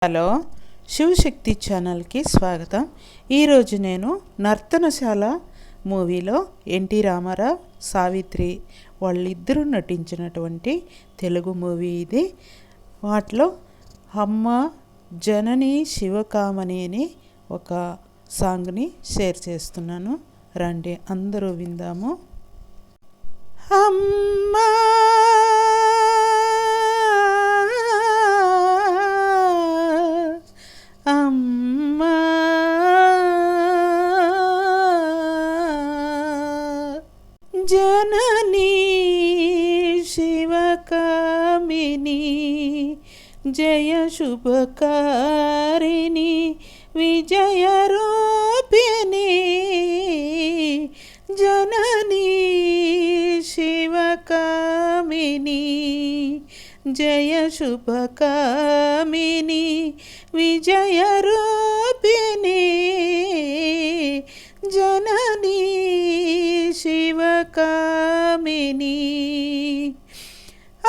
Hello, Shivashakti ఛానల్కి స్వాగతం. ఈరోజు నేను నర్తనశాల మూవీలో ఎన్టీ రామారావు, సావిత్రి వాళ్ళిద్దరూ నటించినటువంటి తెలుగు మూవీ ఇది. వాటిలో అమ్మ జనని శివకామని అని ఒక సాంగ్ని షేర్ చేస్తున్నాను. రండి అందరూ విందాము. అమ్మా జననీ శివకామిని జయ శుభకారిణి విజయరూపిణి. జననీ శివకామిని జయ శుభకామిని విజయరూపిణి. జననీ శివకామిని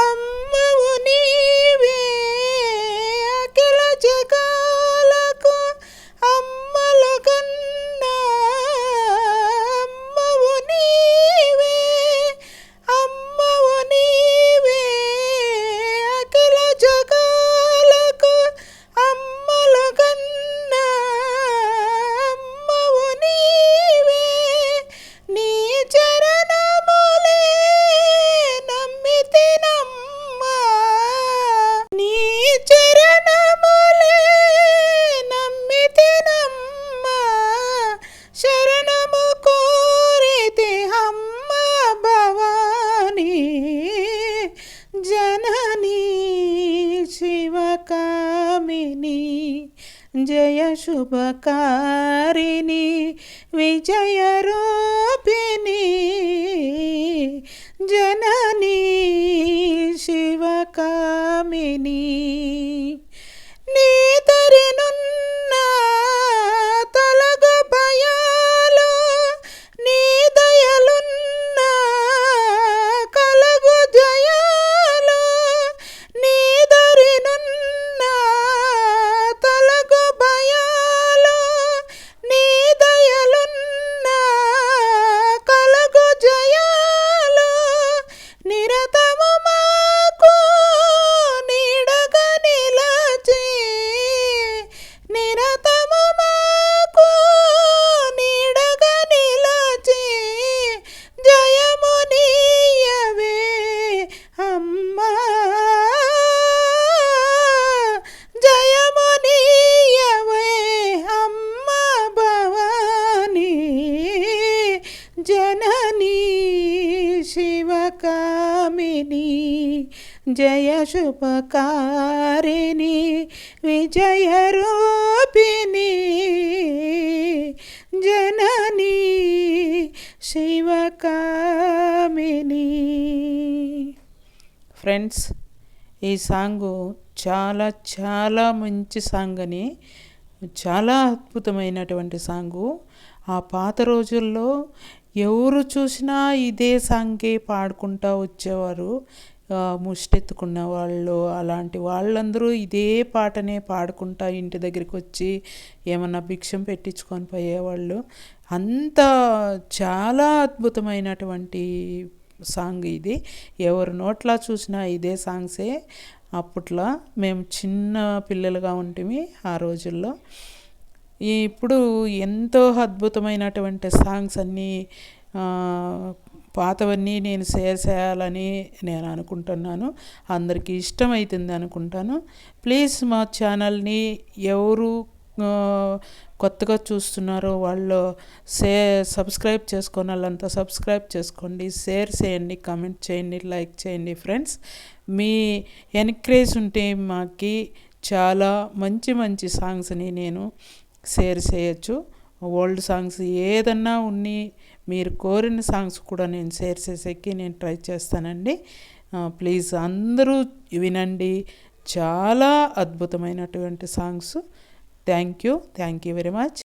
అమ్మవు నీవే అఖిల జగాలకు అమ్మలు కన్నా. అమ్మవు నీవే అమ్మవు నీవే అఖిల జగాలకు అమ్మలు కన్నా. అమ్మవు నీవే నీ చరణములే నమ్మితినమ్మా. నీ చరణములే నమ్మితినమ్మా. శరణము కోరితి అమ్మ భవాని. జననీ శివకామిని జయ శుభకారిణి విజయరూపిణి. జననీ శివకామిని నీ తరినున్న తొలగు భయాలు నీ దయలున్న కలుగు జయాలు. నీ దరినున్న తొలగు భయాలు నీ దయలున్న కలుగు జయాలు. నిరతము మాకు నీడగా నిలచి నిరతము మాకు నీడగా నిలచి జయము నీయవే అమ్మా. జయము నీయవే అమ్మ భవాని. జననీ శివకామిని జయ శుభకారిణి విజయరూపిణి. జననీ శివకామిని. ఫ్రెండ్స్, ఈ సాంగు చాలా చాలా మంచి సాంగ్ అని, చాలా అద్భుతమైనటువంటి సాంగు. ఆ పాత రోజుల్లో ఎవరు చూసినా ఇదే సాంగే పాడుకుంటూ వచ్చేవారు. ముష్టెత్తుకున్న వాళ్ళు అలాంటి వాళ్ళందరూ ఇదే పాటనే పాడుకుంటా ఇంటి దగ్గరికి వచ్చి ఏమన్నా భిక్షం పెట్టించుకొని పోయేవాళ్ళు. అంత చాలా అద్భుతమైనటువంటి సాంగ్ ఇది. ఎవరు నోట్లా చూసినా ఇదే సాంగ్సే. అప్పట్లో మేము చిన్న పిల్లలుగా ఉంటిమి ఆ రోజుల్లో. ఇప్పుడు ఎంతో అద్భుతమైనటువంటి సాంగ్స్ అన్నీ పాతవన్నీ నేను షేర్ చేయాలని నేను అనుకుంటున్నాను. అందరికీ ఇష్టమవుతుంది అనుకుంటాను. ప్లీజ్ మా ఛానల్ని ఎవరు కొత్తగా చూస్తున్నారో వాళ్ళు సబ్స్క్రైబ్ చేసుకొని వాళ్ళంతా సబ్స్క్రైబ్ చేసుకోండి, షేర్ చేయండి, కామెంట్ చేయండి, లైక్ చేయండి. ఫ్రెండ్స్, మీ ఎంకరేజ్ ఉంటే మాకి చాలా మంచి మంచి సాంగ్స్ని నేను షేర్ చేయొచ్చు. ఓల్డ్ సాంగ్స్ ఏదన్నా ఉన్ని మీరు కోరిన సాంగ్స్ కూడా నేను షేర్ చేసేకి నేను ట్రై చేస్తానండి. ప్లీజ్ అందరూ వినండి. చాలా అద్భుతమైనటువంటి songs. Thank you very much.